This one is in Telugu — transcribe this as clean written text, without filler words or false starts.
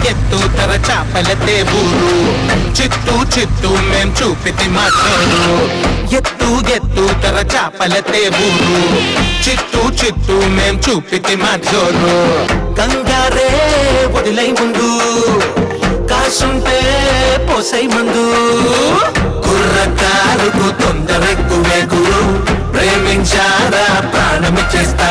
ఎత్తు తర చాపలతే ఊరు చిత్తు చిత్తు మేం చూపితి మాట్లాడు ఎత్తు తర చాపలతే ఊరు చిత్తు చిత్తు మేం చూపితి మాట్లాడు గంగారే వదిలై ముందు కాసుంటే పోసై ముందు కుర్రకారుకు తొందరెక్కువే గురు ప్రేమించారా ప్రాణమిచ్చేస్తా